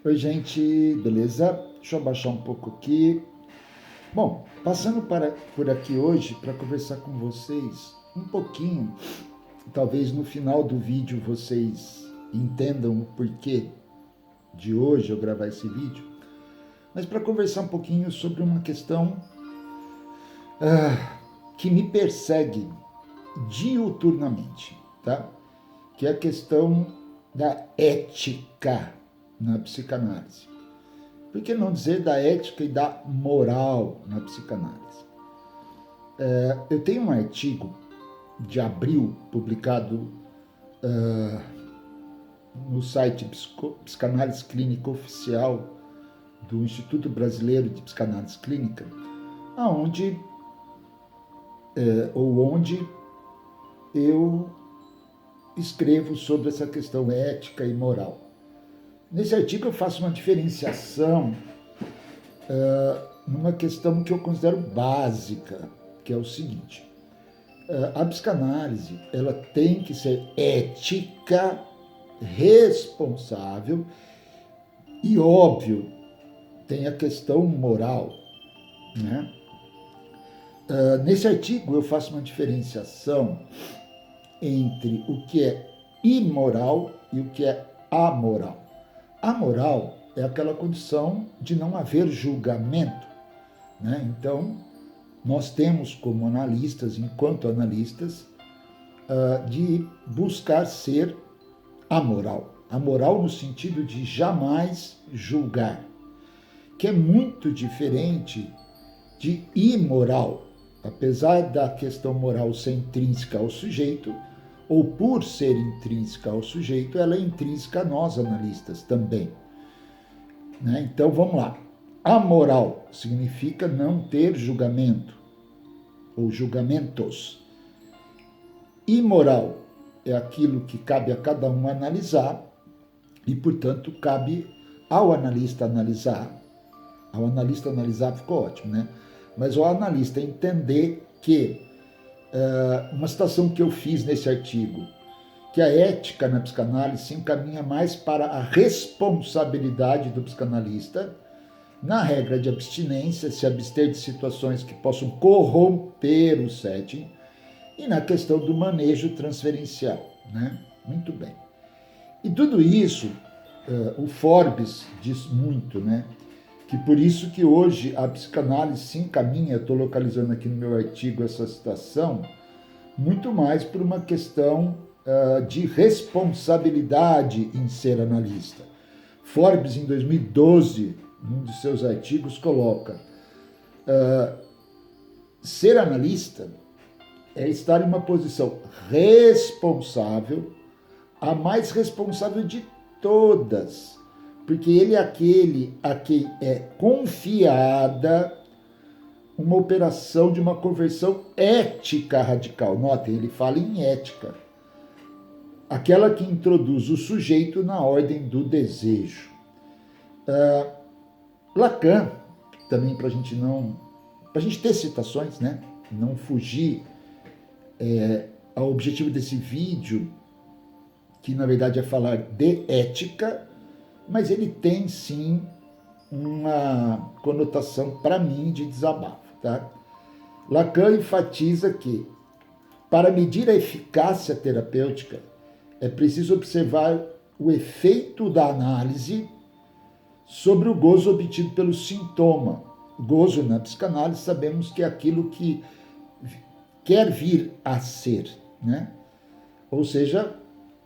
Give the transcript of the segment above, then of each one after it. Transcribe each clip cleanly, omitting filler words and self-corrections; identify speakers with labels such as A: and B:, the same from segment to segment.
A: Oi, gente, beleza? Deixa eu abaixar um pouco aqui. Bom, passando por aqui hoje para conversar com vocês um pouquinho, talvez no final do vídeo vocês entendam o porquê de hoje eu gravar esse vídeo, mas para conversar um pouquinho sobre uma questão que me persegue diuturnamente, tá? Que é a questão da ética na psicanálise. Por que não dizer da ética e da moral na psicanálise? Eu tenho um artigo de abril publicado no site Psicanálise Clínica Oficial do Instituto Brasileiro de Psicanálise Clínica, onde eu escrevo sobre essa questão ética e moral. Nesse artigo eu faço uma diferenciação numa questão que eu considero básica, que é o seguinte: a psicanálise ela tem que ser ética, responsável e, óbvio, tem a questão moral, né? Nesse artigo eu faço uma diferenciação entre o que é imoral e o que é amoral. Amoral é aquela condição de não haver julgamento, né? Então, nós temos como analistas, enquanto analistas, de buscar ser amoral. Amoral no sentido de jamais julgar, que é muito diferente de imoral. Apesar da questão moral ser intrínseca ao sujeito, ou por ser intrínseca ao sujeito, ela é intrínseca a nós, analistas, também. Né? Então, vamos lá. Amoral significa não ter julgamento, ou julgamentos. Imoral é aquilo que cabe a cada um analisar, e, portanto, cabe ao analista analisar. Ao analista analisar ficou ótimo, né? Mas o analista entender que uma citação que eu fiz nesse artigo, que a ética na psicanálise se encaminha mais para a responsabilidade do psicanalista, na regra de abstinência, se abster de situações que possam corromper o setting, e na questão do manejo transferencial, né? Muito bem. E tudo isso, o Forbes diz muito, né? Que por isso que hoje a psicanálise se encaminha, estou localizando aqui no meu artigo essa citação, muito mais por uma questão de responsabilidade em ser analista. Forbes, em 2012, num de seus artigos, coloca: ser analista é estar em uma posição responsável, a mais responsável de todas, porque ele é aquele a quem é confiada uma operação de uma conversão ética radical. Notem, ele fala em ética. Aquela que introduz o sujeito na ordem do desejo. Lacan, também para a gente ter citações, né? Não fugir ao objetivo desse vídeo, que na verdade é falar de ética, mas ele tem sim uma conotação, para mim, de desabafo. Tá? Lacan enfatiza que, para medir a eficácia terapêutica, é preciso observar o efeito da análise sobre o gozo obtido pelo sintoma. Gozo, na psicanálise, sabemos que é aquilo que quer vir a ser, né? Ou seja,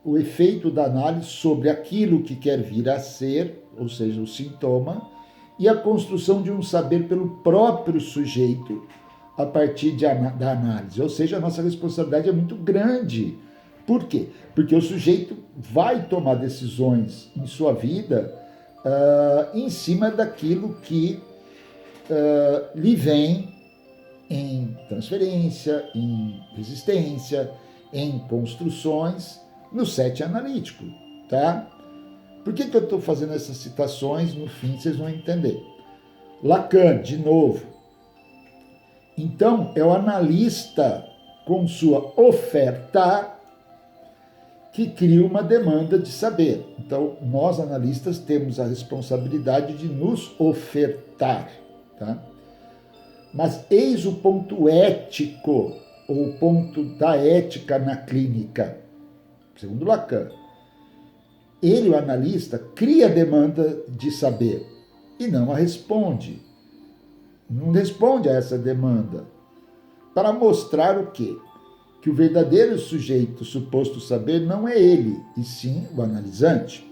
A: o efeito da análise sobre aquilo que quer vir a ser, ou seja, o sintoma, e a construção de um saber pelo próprio sujeito a partir da análise. Ou seja, a nossa responsabilidade é muito grande. Por quê? Porque o sujeito vai tomar decisões em sua vida em cima daquilo que lhe vem em transferência, em resistência, em construções no set analítico, tá? Por que eu estou fazendo essas citações? No fim, vocês vão entender. Lacan, de novo. Então, é o analista com sua oferta que cria uma demanda de saber. Então, nós analistas temos a responsabilidade de nos ofertar, tá? Mas eis o ponto ético, ou o ponto da ética na clínica. Segundo Lacan, ele, o analista, cria a demanda de saber e não a responde. Não responde a essa demanda. Para mostrar o quê? Que o verdadeiro sujeito suposto saber não é ele, e sim o analisante,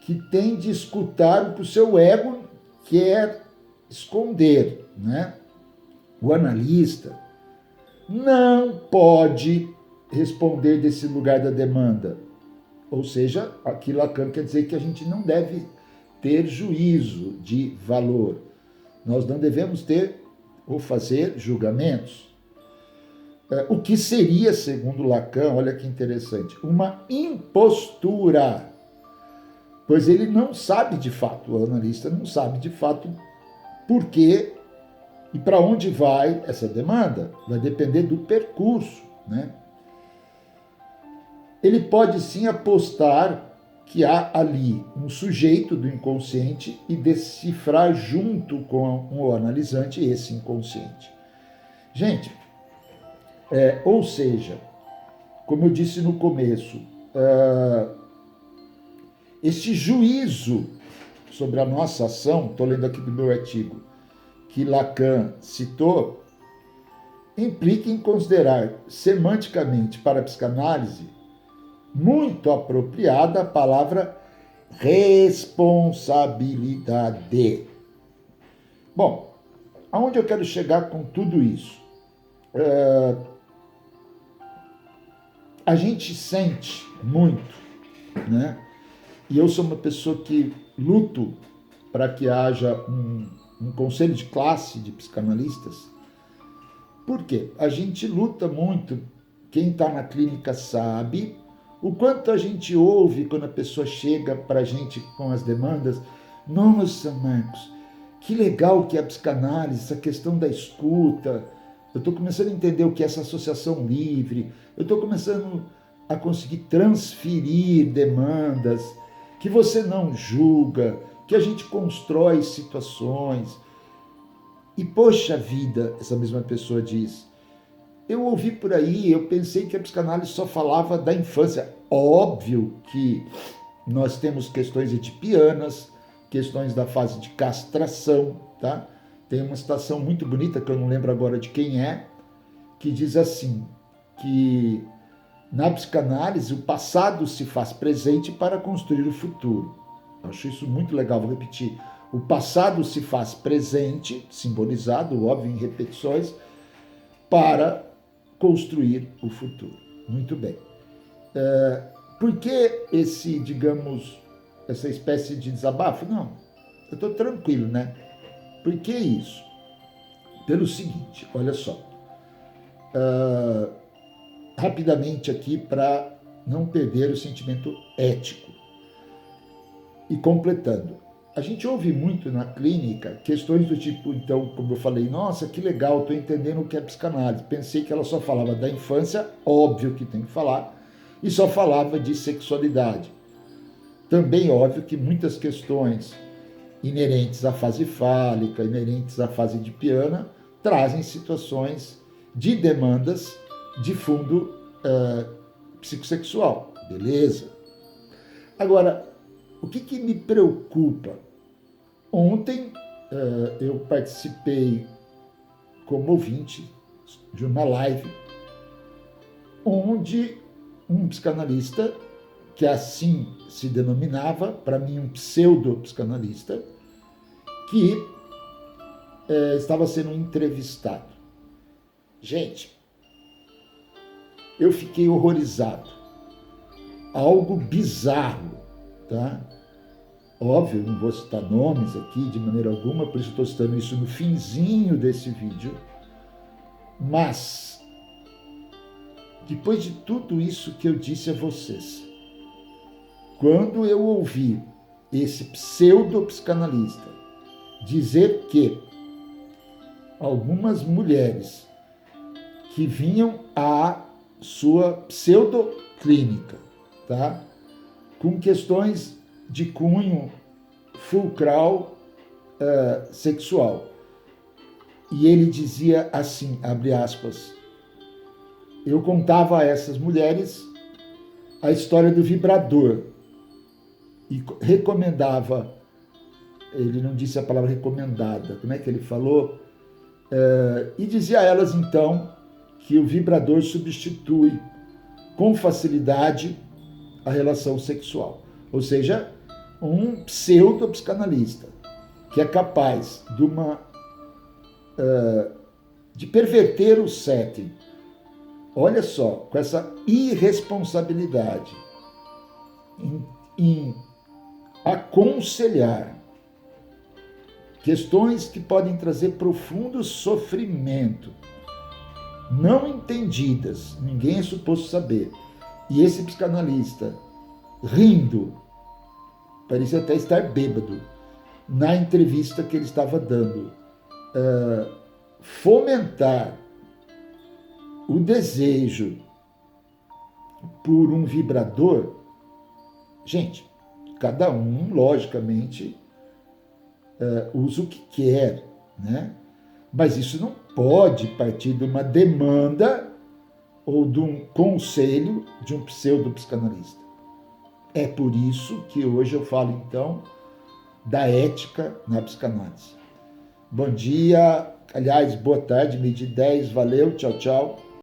A: que tem de escutar o que o seu ego quer esconder, né? O analista não pode responder desse lugar da demanda. Ou seja, aqui Lacan quer dizer que a gente não deve ter juízo de valor. Nós não devemos ter ou fazer julgamentos. O que seria, segundo Lacan, olha que interessante, uma impostura, pois ele não sabe de fato, o analista não sabe de fato por que e para onde vai essa demanda, vai depender do percurso, né? Ele pode sim apostar que há ali um sujeito do inconsciente e decifrar junto com o analisante esse inconsciente. Gente, ou seja, como eu disse no começo, esse juízo sobre a nossa ação, estou lendo aqui do meu artigo, que Lacan citou, implica em considerar semanticamente para a psicanálise muito apropriada a palavra responsabilidade. Bom, aonde eu quero chegar com tudo isso? A gente sente muito, né? E eu sou uma pessoa que luto para que haja um conselho de classe de psicanalistas. Por quê? A gente luta muito, quem está na clínica sabe, o quanto a gente ouve quando a pessoa chega para a gente com as demandas. Nossa, Marcos, que legal que é a psicanálise, essa questão da escuta. Eu estou começando a entender o que é essa associação livre. Eu estou começando a conseguir transferir demandas, que você não julga, que a gente constrói situações. E, poxa vida, essa mesma pessoa diz, eu ouvi por aí, eu pensei que a psicanálise só falava da infância. Óbvio que nós temos questões edipianas, questões da fase de castração, tá? Tem uma citação muito bonita, que eu não lembro agora de quem é, que diz assim, que na psicanálise o passado se faz presente para construir o futuro. Eu acho isso muito legal, vou repetir. O passado se faz presente, simbolizado, óbvio, em repetições, para construir o futuro. Muito bem. Por que esse, digamos, essa espécie de desabafo? Não, eu estou tranquilo, né? Por que isso? Pelo seguinte, olha só. Rapidamente aqui, para não perder o sentimento ético. E completando. A gente ouve muito na clínica questões do tipo, então, como eu falei, nossa, que legal, estou entendendo o que é psicanálise. Pensei que ela só falava da infância, óbvio que tem que falar, e só falava de sexualidade. Também óbvio que muitas questões inerentes à fase fálica, inerentes à fase edipiana, trazem situações de demandas de fundo psicossexual. Beleza? Agora, o que me preocupa? Ontem eu participei como ouvinte de uma live onde um psicanalista, que assim se denominava, para mim um pseudo-psicanalista, que estava sendo entrevistado. Gente, eu fiquei horrorizado. Algo bizarro, tá? Óbvio, não vou citar nomes aqui de maneira alguma, por isso estou citando isso no finzinho desse vídeo. Mas, depois de tudo isso que eu disse a vocês, quando eu ouvi esse pseudo-psicanalista dizer que algumas mulheres que vinham à sua pseudo clínica, tá? Com questões de cunho fulcral sexual. E ele dizia assim, abre aspas, eu contava a essas mulheres a história do vibrador e recomendava, ele não disse a palavra recomendada, como é que ele falou? E dizia a elas então que o vibrador substitui com facilidade a relação sexual. Ou seja, um pseudo-psicanalista que é capaz de perverter o setting. Olha só, com essa irresponsabilidade em aconselhar questões que podem trazer profundo sofrimento, não entendidas, ninguém é suposto saber. E esse psicanalista, rindo, parecia até estar bêbado, na entrevista que ele estava dando, fomentar o desejo por um vibrador, gente, cada um, logicamente, usa o que quer, né? Mas isso não pode partir de uma demanda ou de um conselho de um pseudo-psicanalista. É por isso que hoje eu falo, então, da ética na psicanálise. Bom dia, aliás, boa tarde, meio-dia 10, valeu, tchau, tchau.